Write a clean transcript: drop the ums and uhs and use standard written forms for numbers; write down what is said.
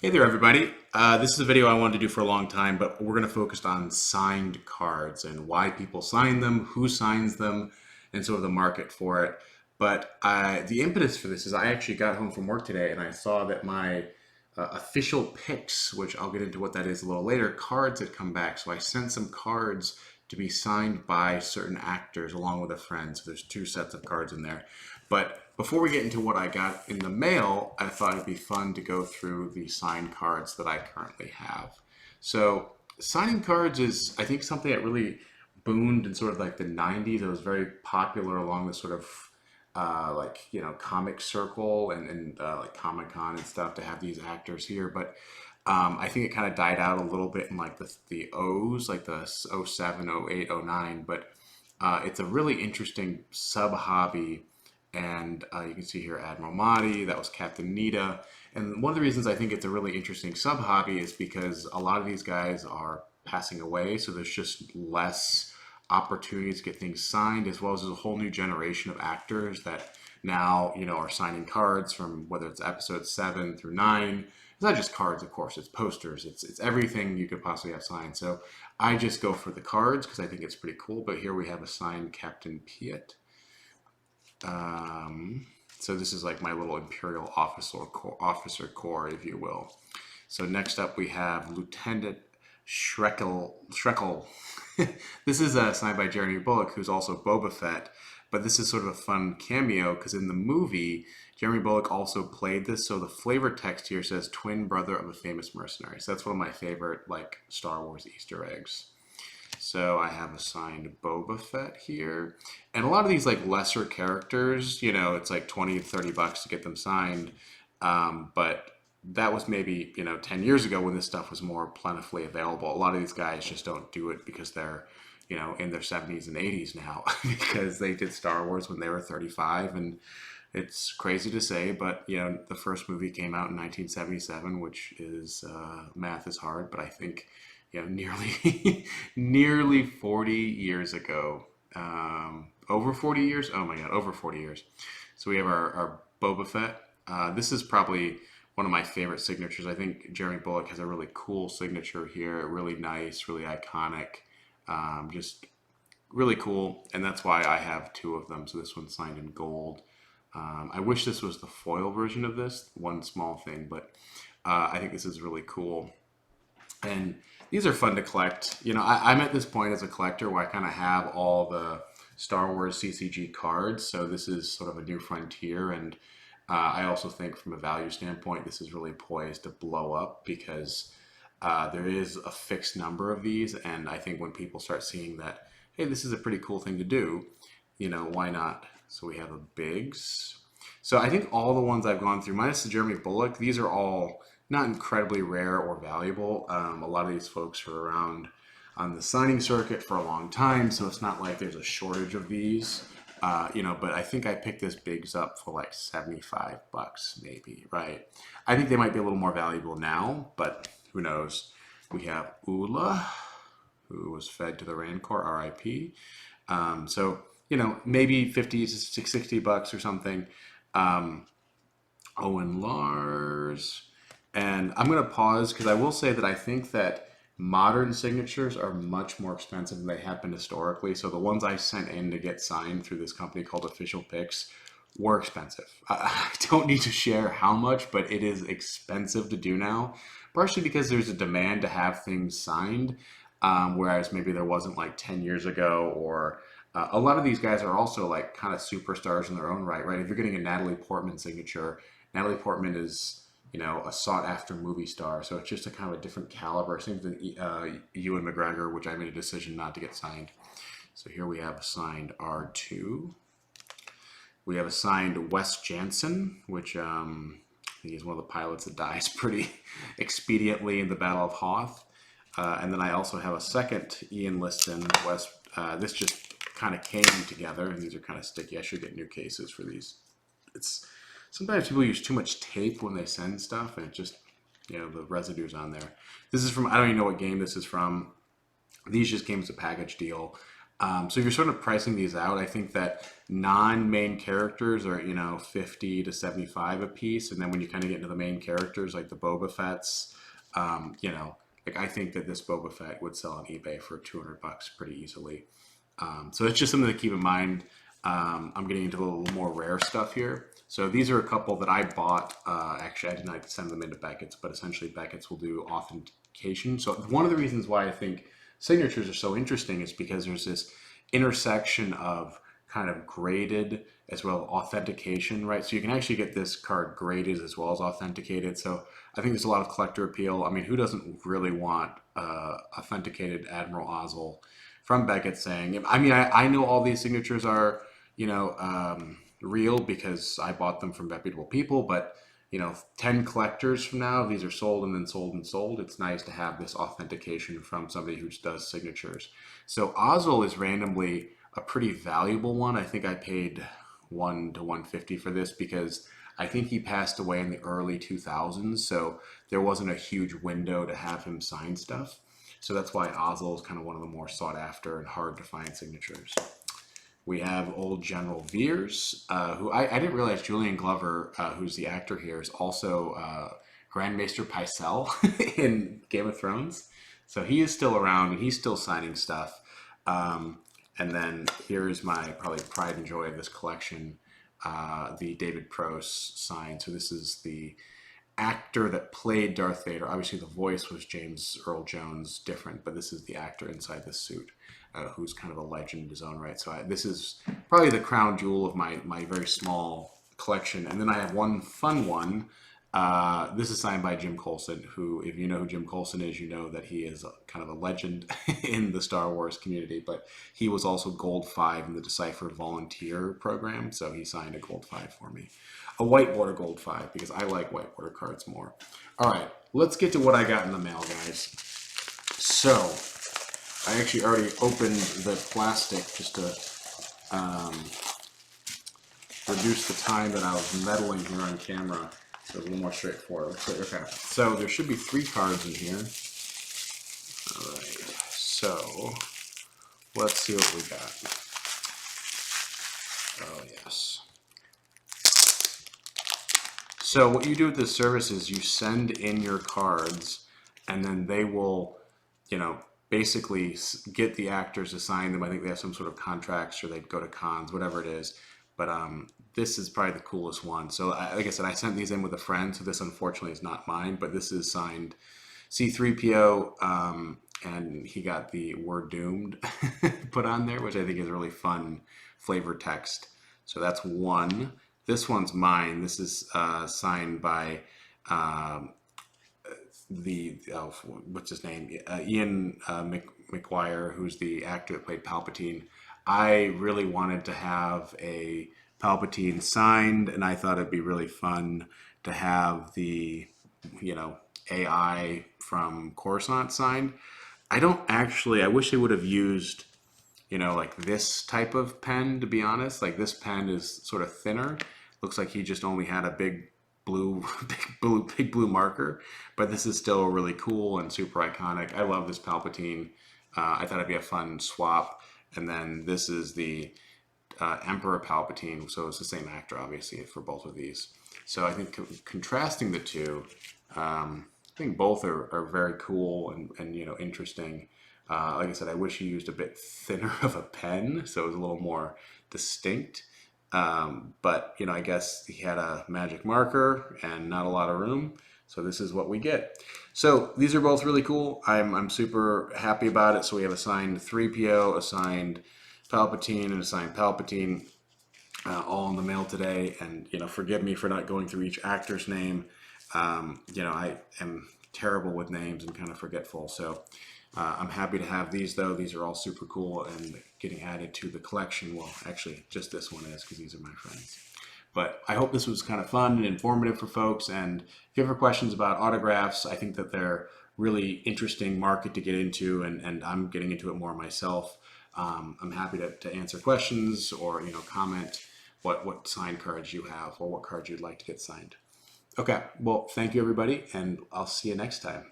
Hey there, everybody. This is a video I wanted to do for a long time, but we're going to focus on signed cards and why people sign them, who signs them, and sort of the market for it. But the impetus for this is I actually got home from work today and I saw that my official picks, which I'll get into what that is a little later, cards had come back. So I sent some cards to be signed by certain actors along with a friend. So there's two sets of cards in there. But before we get into what I got in the mail, I thought it'd be fun to go through the signed cards that I currently have. So signing cards is, I think, something that really boomed in sort of like the 90s. It was very popular along the sort of comic circle and like Comic Con and stuff to have these actors here. But I think it kind of died out a little bit in like the O's, like the '07, '08, '09. But it's a really interesting sub hobby. And you can see here Admiral Mahdi, that was Captain Nita. And one of the reasons I think it's a really interesting sub hobby is because a lot of these guys are passing away. So there's just less opportunities to get things signed, as well as there's a whole new generation of actors that now, are signing cards from whether it's episode 7 through 9. It's not just cards, of course, it's posters, it's everything you could possibly have signed. So I just go for the cards because I think it's pretty cool. But here we have a signed Captain Piet. So this is like my little Imperial officer corps, if you will. So next up we have Lieutenant Shrekel. This is signed by Jeremy Bulloch, who's also Boba Fett. But this is sort of a fun cameo because in the movie, Jeremy Bulloch also played this. So the flavor text here says twin brother of a famous mercenary. So that's one of my favorite like Star Wars Easter eggs. So I have assigned Boba Fett here. And a lot of these like lesser characters, it's like 20 to 30 bucks to get them signed. But that was maybe, 10 years ago when this stuff was more plentifully available. A lot of these guys just don't do it because they're, in their 70s and 80s now because they did Star Wars when they were 35. And it's crazy to say, but, the first movie came out in 1977, which is, math is hard, but I think nearly nearly 40 years ago. Over 40 years? Oh my God, over 40 years. So we have our Boba Fett. This is probably one of my favorite signatures. I think Jeremy Bulloch has a really cool signature here. Really nice, really iconic. Just really cool. And that's why I have two of them. So this one's signed in gold. I wish this was the foil version of this, one small thing, but I think this is really cool. And these are fun to collect. I'm at this point as a collector where I kind of have all the Star Wars CCG cards. So this is sort of a new frontier. And I also think from a value standpoint, this is really poised to blow up because there is a fixed number of these. And I think when people start seeing that, hey, this is a pretty cool thing to do, why not? So we have a Biggs. So I think all the ones I've gone through, minus the Jeremy Bulloch, these are all not incredibly rare or valuable. A lot of these folks are around on the signing circuit for a long time, so it's not like there's a shortage of these. But I think I picked this Biggs up for like 75 bucks, maybe, right? I think they might be a little more valuable now, but who knows? We have Ula, who was fed to the Rancor, RIP. Maybe 50 to 60 bucks or something. Owen Lars. And I'm going to pause because I will say that I think that modern signatures are much more expensive than they have been historically. So the ones I sent in to get signed through this company called Official Picks were expensive. I don't need to share how much, but it is expensive to do now, partially because there's a demand to have things signed, whereas maybe there wasn't like 10 years ago or a lot of these guys are also like kind of superstars in their own right, right? If you're getting a Natalie Portman signature, Natalie Portman is, a sought after movie star. So it's just a kind of a different caliber. Same with Ewan McGregor, which I made a decision not to get signed. So here we have a signed R2. We have a signed Wes Jansen, which I think is one of the pilots that dies pretty expediently in the Battle of Hoth. And then I also have a second Ian Liston West. This just kind of came together, and these are kind of sticky. I should get new cases for these. It's sometimes people use too much tape when they send stuff, and it just, the residue's on there. This is from, I don't even know what game this is from. These just came as a package deal. So you're sort of pricing these out. I think that non-main characters are, 50 to 75 a piece. And then when you kind of get into the main characters, like the Boba Fett's, you know, like I think that this Boba Fett would sell on eBay for 200 bucks pretty easily. So it's just something to keep in mind. I'm getting into a little more rare stuff here. So these are a couple that I bought. Actually, I did not send them into Beckett's, but essentially Beckett's will do authentication. So one of the reasons why I think signatures are so interesting is because there's this intersection of kind of graded as well as authentication, right? So you can actually get this card graded as well as authenticated. So I think there's a lot of collector appeal. I mean, who doesn't really want authenticated Admiral Ozzel from Beckett saying, I mean, I know all these signatures are, real because I bought them from reputable people, but 10 collectors from now, these are sold and then sold and sold. It's nice to have this authentication from somebody who does signatures. So Ozzel is randomly a pretty valuable one. I think I paid 1 to 150 for this because I think he passed away in the early 2000s. So there wasn't a huge window to have him sign stuff. So that's why Ozzel is kind of one of the more sought after and hard to find signatures. We have old General Veers, who I didn't realize Julian Glover, who's the actor here, is also Grand Maester Pycelle in Game of Thrones. So he is still around and he's still signing stuff. And then here's my probably pride and joy of this collection, the David Prowse sign. So this is the actor that played Darth Vader. Obviously the voice was James Earl Jones, different, but this is the actor inside this suit. Who's kind of a legend in his own right. So this is probably the crown jewel of my very small collection. And then I have one fun one. This is signed by Jim Colson, who, if you know who Jim Colson is, you know that he is kind of a legend in the Star Wars community, but he was also Gold 5 in the Decipher Volunteer program, so he signed a Gold 5 for me. A white border Gold 5, because I like white border cards more. All right, let's get to what I got in the mail, guys. So, I actually already opened the plastic just to reduce the time that I was meddling here on camera. So it's a little more straightforward. Okay, so there should be 3 cards in here. All right, so let's see what we got. Oh, yes. So what you do with this service is you send in your cards, and then they will, basically get the actors to sign them. I think they have some sort of contracts or they go to cons, whatever it is. But this is probably the coolest one. So like I said, I sent these in with a friend, so this unfortunately is not mine, but this is signed C-3PO, and he got the "We're doomed" put on there, which I think is a really fun flavor text. So that's one. This one's mine. This is signed by what's his name? Ian McGuire, who's the actor that played Palpatine. I really wanted to have a Palpatine signed, and I thought it'd be really fun to have the, AI from Coruscant signed. I wish they would have used, like this type of pen, to be honest. Like this pen is sort of thinner. Looks like he just only had a big blue marker, but this is still really cool and super iconic. I love this Palpatine. I thought it'd be a fun swap. And then this is the Emperor Palpatine, so it's the same actor, obviously, for both of these. So I think contrasting the two, I think both are very cool and interesting. Like I said, I wish he used a bit thinner of a pen, so it was a little more distinct. But I guess he had a magic marker and not a lot of room. So this is what we get. So these are both really cool. I'm super happy about it. So we have a signed 3PO, a signed Palpatine, and a signed Palpatine, all in the mail today. And forgive me for not going through each actor's name. I am terrible with names and kind of forgetful. So I'm happy to have these, though. These are all super cool and getting added to the collection. Well, actually, just this one is because these are my friends. But I hope this was kind of fun and informative for folks. And if you have questions about autographs, I think that they're really interesting market to get into, and I'm getting into it more myself. I'm happy to answer questions or comment what signed cards you have or what cards you'd like to get signed. Okay, well, thank you, everybody, and I'll see you next time.